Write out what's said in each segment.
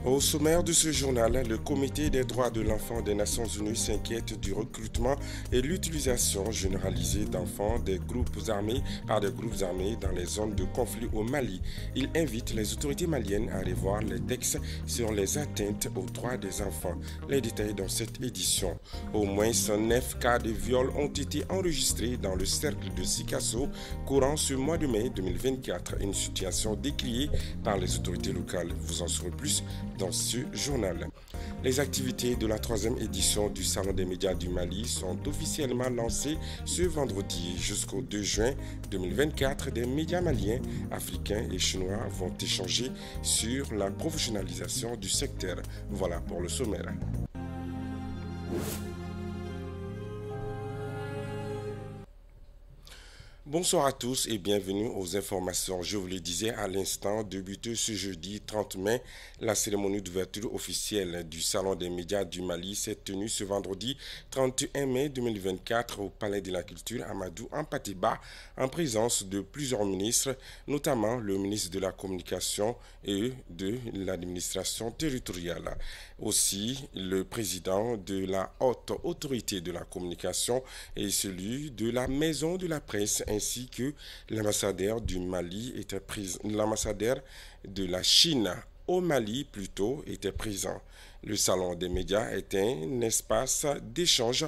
Au sommaire de ce journal, le Comité des droits de l'enfant des Nations Unies s'inquiète du recrutement et l'utilisation généralisée d'enfants par des groupes armés dans les zones de conflit au Mali. Il invite les autorités maliennes à revoir les textes sur les atteintes aux droits des enfants. Les détails dans cette édition. Au moins 9 cas de viol ont été enregistrés dans le cercle de Sikasso courant ce mois de mai 2024. Une situation décriée par les autorités locales. Vous en saurez plus dans ce journal. Les activités de la 3e édition du Salon des médias du Mali sont officiellement lancées ce vendredi jusqu'au 2 juin 2024. Des médias maliens, africains et chinois vont échanger sur la professionnalisation du secteur. Voilà pour le sommaire. Bonsoir à tous et bienvenue aux informations. Je vous le disais à l'instant, débute ce jeudi 30 mai, la cérémonie d'ouverture officielle du Salon des médias du Mali s'est tenue ce vendredi 31 mai 2024 au Palais de la Culture Amadou Hampâté-Bâ en présence de plusieurs ministres, notamment le ministre de la Communication et de l'administration territoriale. Aussi, le président de la Haute Autorité de la Communication et celui de la Maison de la Presse ainsi que l'ambassadeur du Mali l'ambassadeur de la Chine au Mali plutôt était présent. Le Salon des médias est un espace d'échange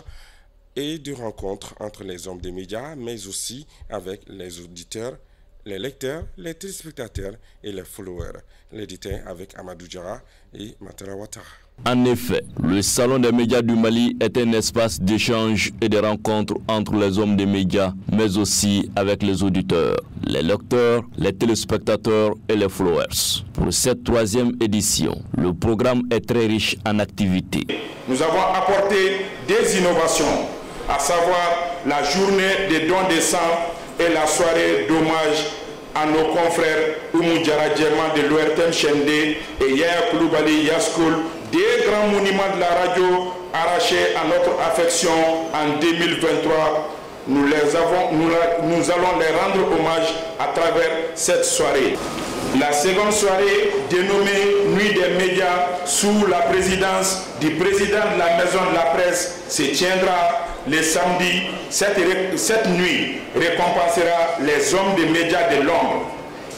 et de rencontre entre les hommes des médias, mais aussi avec les auditeurs, les lecteurs, les téléspectateurs et les followers. Les détails avec Amadou Diarra et Matara Ouattara. En effet, le Salon des médias du Mali est un espace d'échange et de rencontres entre les hommes des médias, mais aussi avec les auditeurs, les lecteurs, les téléspectateurs et les followers. Pour cette 3e édition, le programme est très riche en activités. Nous avons apporté des innovations, à savoir la journée des dons de sang et la soirée d'hommage à nos confrères Oumou Diarra Djerman de l'ORTM Chendé et Yaya Koulibaly Yaskoul, des grands monuments de la radio arrachés à notre affection en 2023. Nous allons les rendre hommage à travers cette soirée. La seconde soirée, dénommée Nuit des médias, sous la présidence du président de la Maison de la Presse, se tiendra le samedi. Cette nuit récompensera les hommes des médias de l'ombre.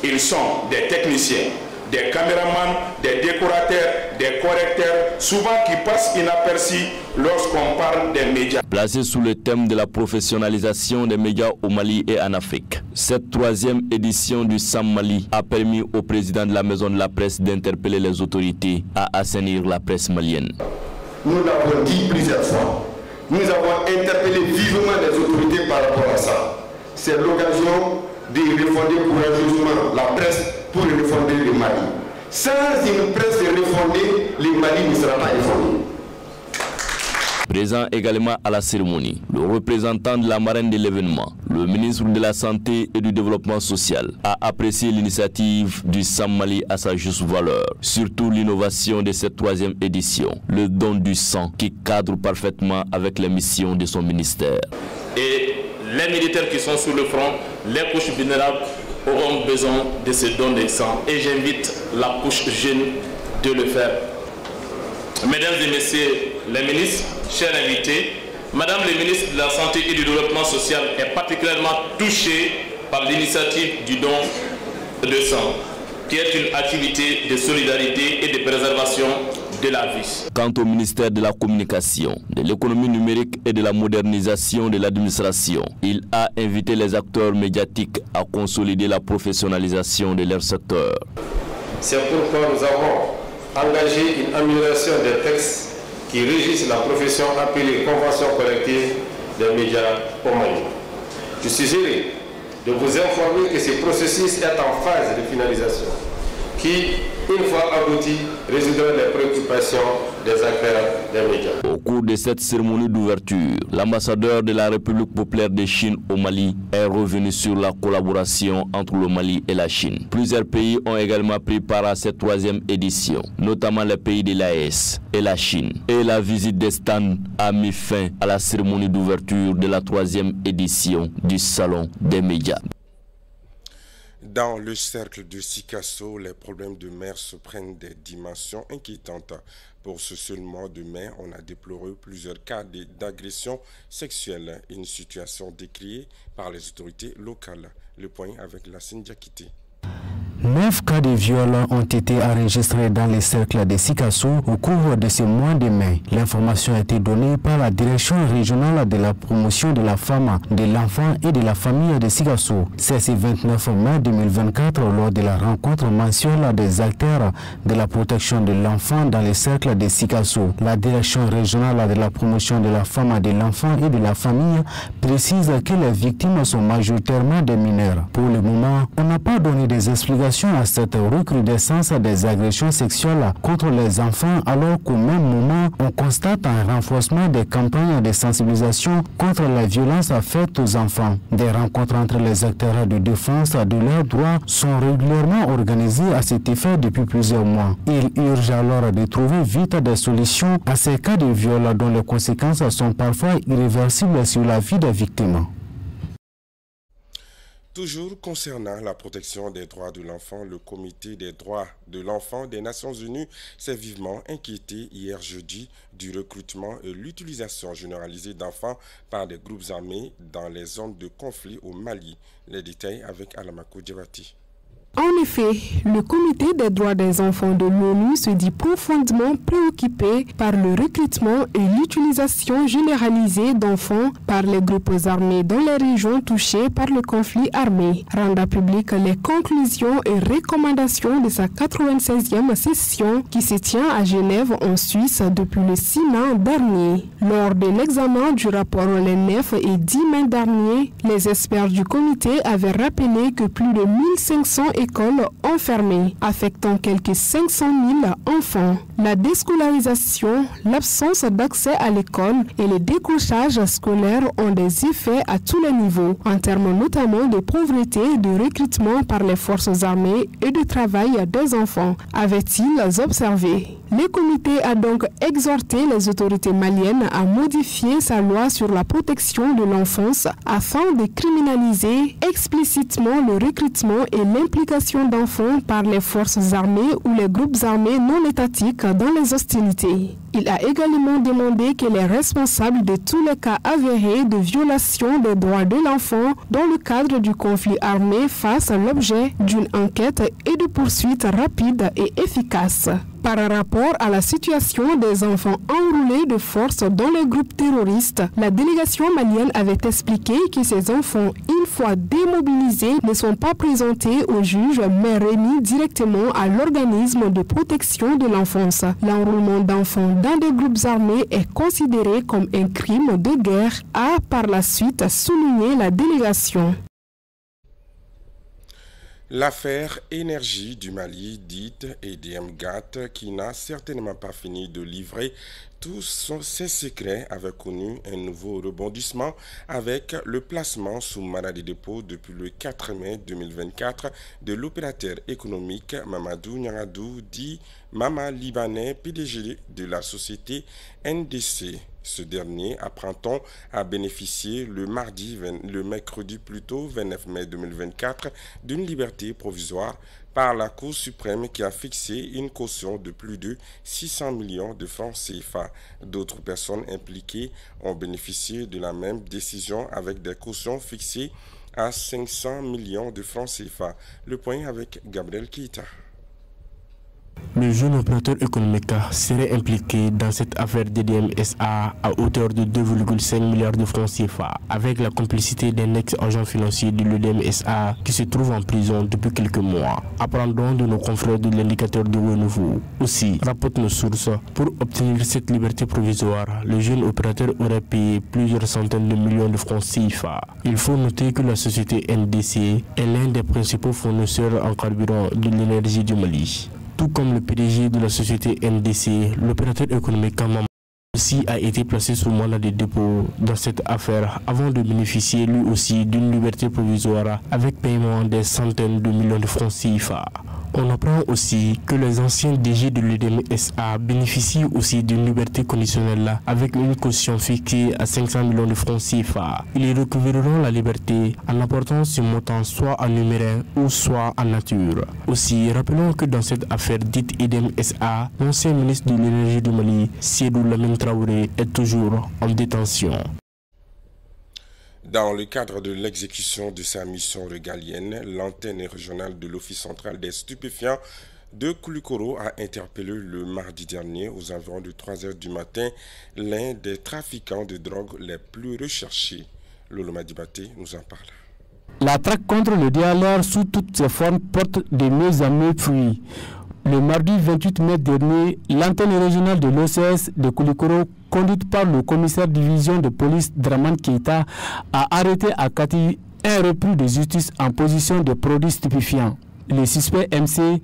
Ils sont des techniciens, des caméramans, des décorateurs, des correcteurs, souvent qui passent inaperçus lorsqu'on parle des médias. Placé sous le thème de la professionnalisation des médias au Mali et en Afrique, cette 3e édition du SAM Mali a permis au président de la Maison de la Presse d'interpeller les autorités à assainir la presse malienne. Nous l'avons dit plusieurs fois, nous avons interpellé vivement les autorités par rapport à ça. C'est l'occasion de refonder courageusement la presse pour refonder le Mali. Sans une presse refondée, le Mali ne sera pas refondé. Présent également à la cérémonie, le représentant de la marraine de l'événement, le ministre de la Santé et du Développement social, a apprécié l'initiative du SAM Mali à sa juste valeur, surtout l'innovation de cette 3e édition, le don du sang qui cadre parfaitement avec les missions de son ministère. Et les militaires qui sont sur le front, les couches vulnérables auront besoin de ce don de sang et j'invite la couche jeune de le faire. Mesdames et messieurs les ministres, chers invités, Madame le ministre de la Santé et du Développement social est particulièrement touchée par l'initiative du don de sang, qui est une activité de solidarité et de préservation de la vie. Quant au ministère de la Communication, de l'économie numérique et de la modernisation de l'administration, il a invité les acteurs médiatiques à consolider la professionnalisation de leur secteur. C'est pourquoi nous avons engagé une amélioration des textes qui régissent la profession appelée Convention collective des médias au Mali. Je suis gêné de vous informer que ce processus est en phase de finalisation, qui, une fois abouti, résoudra les préoccupations des acteurs des médias. Au cours de cette cérémonie d'ouverture, l'ambassadeur de la République populaire de Chine au Mali est revenu sur la collaboration entre le Mali et la Chine. Plusieurs pays ont également pris part à cette 3e édition, notamment les pays de l'AES et la Chine. Et la visite des stands a mis fin à la cérémonie d'ouverture de la 3e édition du Salon des médias. Dans le cercle de Sikasso, les problèmes de mer se prennent des dimensions inquiétantes. Pour ce seul mois de mai, on a déploré plusieurs cas d'agression sexuelle, une situation décriée par les autorités locales. Le point avec la Diakité. 9 cas de viol ont été enregistrés dans les cercles de Sikasso au cours de ce mois de mai. L'information a été donnée par la direction régionale de la promotion de la femme, de l'enfant et de la famille de Sikasso. C'est ce 29 mai 2024 lors de la rencontre mensuelle des acteurs de la protection de l'enfant dans les cercles de Sikasso. La direction régionale de la promotion de la femme, de l'enfant et de la famille précise que les victimes sont majoritairement des mineurs. Pour le moment, on n'a pas donné des explications à cette recrudescence des agressions sexuelles contre les enfants, alors qu'au même moment, on constate un renforcement des campagnes de sensibilisation contre les violences faites aux enfants. Des rencontres entre les acteurs de défense de leurs droits sont régulièrement organisées à cet effet depuis plusieurs mois. Il urge alors de trouver vite des solutions à ces cas de viol dont les conséquences sont parfois irréversibles sur la vie des victimes. Toujours concernant la protection des droits de l'enfant, le Comité des droits de l'enfant des Nations Unies s'est vivement inquiété hier jeudi du recrutement et l'utilisation généralisée d'enfants par des groupes armés dans les zones de conflit au Mali. Les détails avec Alamako Djabati. En effet, le Comité des droits des enfants de l'ONU se dit profondément préoccupé par le recrutement et l'utilisation généralisée d'enfants par les groupes armés dans les régions touchées par le conflit armé, rendant publiques les conclusions et recommandations de sa 96e session qui se tient à Genève en Suisse depuis le 6 mai dernier. Lors de l'examen du rapport les 9 et 10 mai dernier, les experts du comité avaient rappelé que plus de 1500 écoles ont fermé, affectant quelques 500 000 enfants. La déscolarisation, l'absence d'accès à l'école et le décrochage scolaire ont des effets à tous les niveaux, en termes notamment de pauvreté, de recrutement par les forces armées et de travail des enfants, avaient-ils observé. Le comité a donc exhorté les autorités maliennes à modifier sa loi sur la protection de l'enfance afin de criminaliser explicitement le recrutement et l'implication d'enfants par les forces armées ou les groupes armés non étatiques dans les hostilités. Il a également demandé que les responsables de tous les cas avérés de violation des droits de l'enfant dans le cadre du conflit armé fassent l'objet d'une enquête et de poursuites rapides et efficaces. Par rapport à la situation des enfants enrôlés de force dans les groupes terroristes, la délégation malienne avait expliqué que ces enfants, une fois démobilisés, ne sont pas présentés au juge mais remis directement à l'organisme de protection de l'enfance. L'enrôlement d'enfants dans des groupes armés est considéré comme un crime de guerre, a par la suite souligné la délégation. L'affaire énergie du Mali, dite EDM-GAT, qui n'a certainement pas fini de livrer tous ses secrets, avait connu un nouveau rebondissement avec le placement sous mandat de dépôt depuis le 4 mai 2024 de l'opérateur économique Mamadou Niaradou, dit Mama Libanais, PDG de la société NDC. Ce dernier, apprend-on, a bénéficié le mercredi 29 mai 2024 d'une liberté provisoire par la Cour suprême qui a fixé une caution de plus de 600 millions de francs CFA. D'autres personnes impliquées ont bénéficié de la même décision avec des cautions fixées à 500 millions de francs CFA. Le point avec Gabriel Keita. Le jeune opérateur économique serait impliqué dans cette affaire d'EDM SA à hauteur de 2,5 milliards de francs CFA, avec la complicité d'un ex-agent financier de l'EDM SA qui se trouve en prison depuis quelques mois. Apprendons de nos confrères de l'indicateur de renouveau. Aussi, rapportent nos sources, pour obtenir cette liberté provisoire, le jeune opérateur aurait payé plusieurs centaines de millions de francs CFA. Il faut noter que la société NDC est l'un des principaux fournisseurs en carburant de l'énergie du Mali. Tout comme le PDG de la société NDC, l'opérateur économique Mama aussi a été placé sous mandat de dépôt dans cette affaire avant de bénéficier lui aussi d'une liberté provisoire avec paiement des centaines de millions de francs CFA. On apprend aussi que les anciens DG de l'UDM-SA bénéficient aussi d'une liberté conditionnelle avec une caution fixée à 500 millions de francs CFA. Ils récupéreront la liberté en apportant ce montant soit en numéraire ou soit en nature. Aussi, rappelons que dans cette affaire dite UDM-SA, l'ancien ministre de l'énergie du Mali, Sédou Lamine Traoré, est toujours en détention. Dans le cadre de l'exécution de sa mission régalienne, l'antenne régionale de l'Office central des stupéfiants de Koulikoro a interpellé le mardi dernier aux environs de 3 h du matin l'un des trafiquants de drogue les plus recherchés. Lolo Madibaté nous en parle. La traque contre le dialogue sous toutes ses formes porte de mieux en mieux fruits. Le mardi 28 mai dernier, l'antenne régionale de l'OCS de Koulikoro, conduite par le commissaire division de police Draman Keita, a arrêté à Kati un repris de justice en position de produits stupéfiants. Le suspect MC,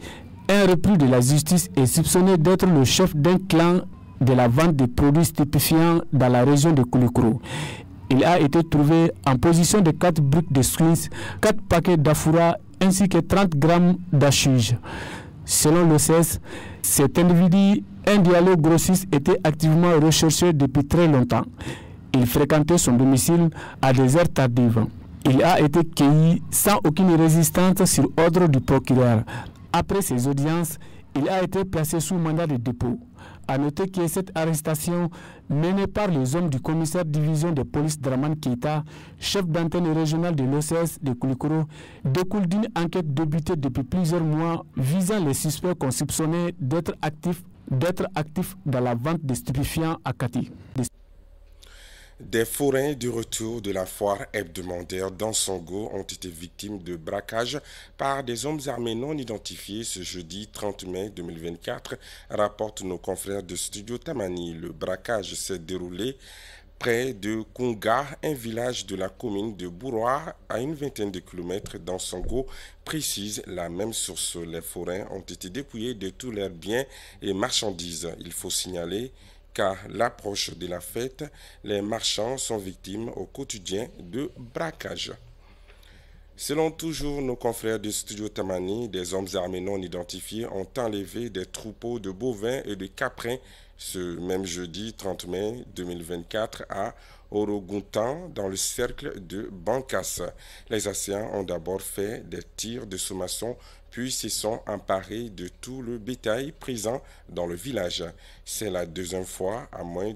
un repris de la justice, est soupçonné d'être le chef d'un clan de la vente de produits stupéfiants dans la région de Koulikoro. Il a été trouvé en position de 4 briques de squeeze, 4 paquets d'afura ainsi que 30 grammes d'hachiche. Selon l'OCS, cet individu, un dialogue grossiste, était activement recherché depuis très longtemps. Il fréquentait son domicile à des heures tardives. Il a été cueilli sans aucune résistance sur ordre du procureur. Après ces audiences, il a été placé sous mandat de dépôt. A noter que cette arrestation menée par les hommes du commissaire division de police Draman Keita, chef d'antenne régionale de l'OCS de Koulikoro, découle d'une enquête débutée depuis plusieurs mois visant les suspects qu'on soupçonnait d'être actifs dans la vente de stupéfiants à Kati. Des forains du retour de la foire hebdomadaire d'Ansongo ont été victimes de braquage par des hommes armés non identifiés ce jeudi 30 mai 2024, rapportent nos confrères de Studio Tamani. Le braquage s'est déroulé près de Kunga, un village de la commune de Bouroa, à une vingtaine de kilomètres d'Ansongo, précise la même source. Les forains ont été dépouillés de tous leurs biens et marchandises. Il faut signaler qu'à l'approche de la fête, les marchands sont victimes au quotidien de braquage. Selon toujours nos confrères du Studio Tamani, des hommes armés non identifiés ont enlevé des troupeaux de bovins et de caprins ce même jeudi 30 mai 2024 à Oroguntan, dans le cercle de Bankas. Les assaillants ont d'abord fait des tirs de sommation, puis se sont emparés de tout le bétail présent dans le village. C'est la deuxième fois à moins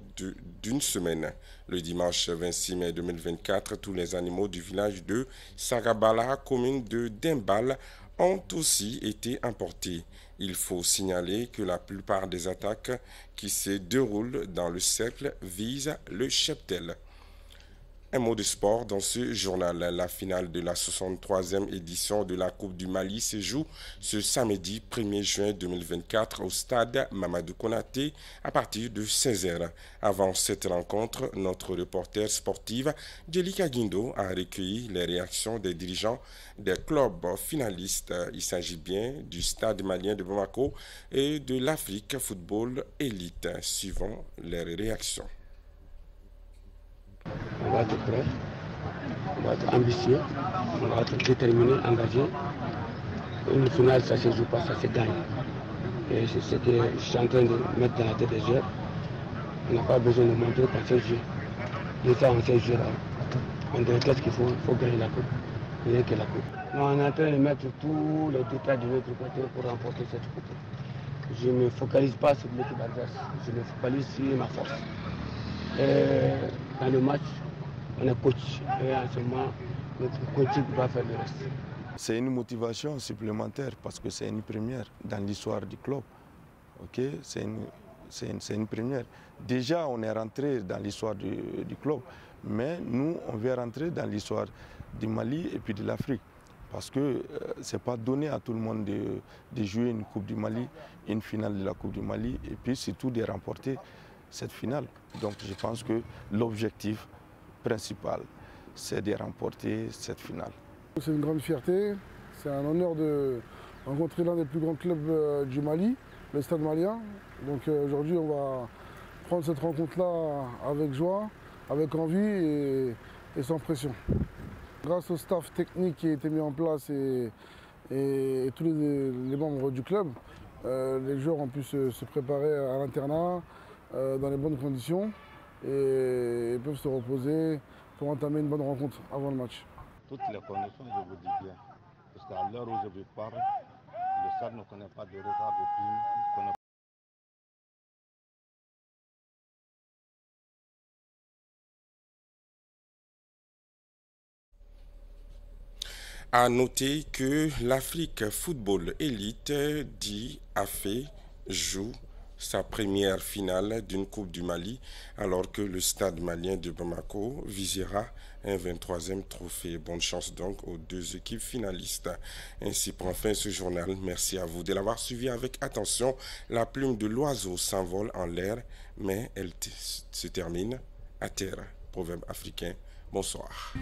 d'une semaine. Le dimanche 26 mai 2024, tous les animaux du village de Sagabala, commune de Dembal, ont aussi été emportés. Il faut signaler que la plupart des attaques qui se déroulent dans le cercle visent le cheptel. Un mot de sport dans ce journal. La finale de la 63e édition de la Coupe du Mali se joue ce samedi 1er juin 2024 au stade Mamadou Konaté à partir de 16 h. Avant cette rencontre, notre reporter sportive, Djelika Guindo, a recueilli les réactions des dirigeants des clubs finalistes. Il s'agit bien du stade malien de Bamako et de l'Afrique Football Elite. Suivons les réactions. On va être prêt, on va être ambitieux, on va être déterminé, engagé. Une finale, ça ne se joue pas, ça se gagne. Et c'est ce que je suis en train de mettre dans la tête des joueurs. On n'a pas besoin de montrer qu'on sait jouer. Déjà, on sait jouer. On dirait qu'est-ce qu'il faut? Il faut gagner la coupe. Rien que la coupe. Non, on est en train de mettre tous les détails de notre côté pour remporter cette coupe. Je ne me focalise pas sur l'équipe adverse, je me focalise sur ma force. Et dans le match, on est coach. Et en ce moment, notre coaching va faire le reste. C'est une motivation supplémentaire parce que c'est une première dans l'histoire du club. Okay? C'est une première. Déjà, on est rentré dans l'histoire du club, mais nous, on vient rentrer dans l'histoire du Mali et puis de l'Afrique. Parce que ce n'est pas donné à tout le monde de jouer une Coupe du Mali, une finale de la Coupe du Mali, et puis surtout de remporter cette finale. Donc je pense que l'objectif principal, c'est de remporter cette finale. C'est une grande fierté, c'est un honneur de rencontrer l'un des plus grands clubs du Mali, le Stade malien. Donc aujourd'hui on va prendre cette rencontre-là avec joie, avec envie et sans pression. Grâce au staff technique qui a été mis en place et et tous les membres du club. Les joueurs ont pu se préparer à l'internat dans les bonnes conditions et peuvent se reposer pour entamer une bonne rencontre avant le match. Toutes les conditions, je vous dis bien, parce qu'à l'heure où je vous parle, le stade ne connaît pas de retard de prime. À noter que l'Afrique Football Elite dit AFE joue sa première finale d'une Coupe du Mali alors que le stade malien de Bamako visera un 23e trophée. Bonne chance donc aux deux équipes finalistes. Ainsi prend fin ce journal. Merci à vous de l'avoir suivi avec attention. La plume de l'oiseau s'envole en l'air, mais elle se termine à terre. Proverbe africain. Bonsoir.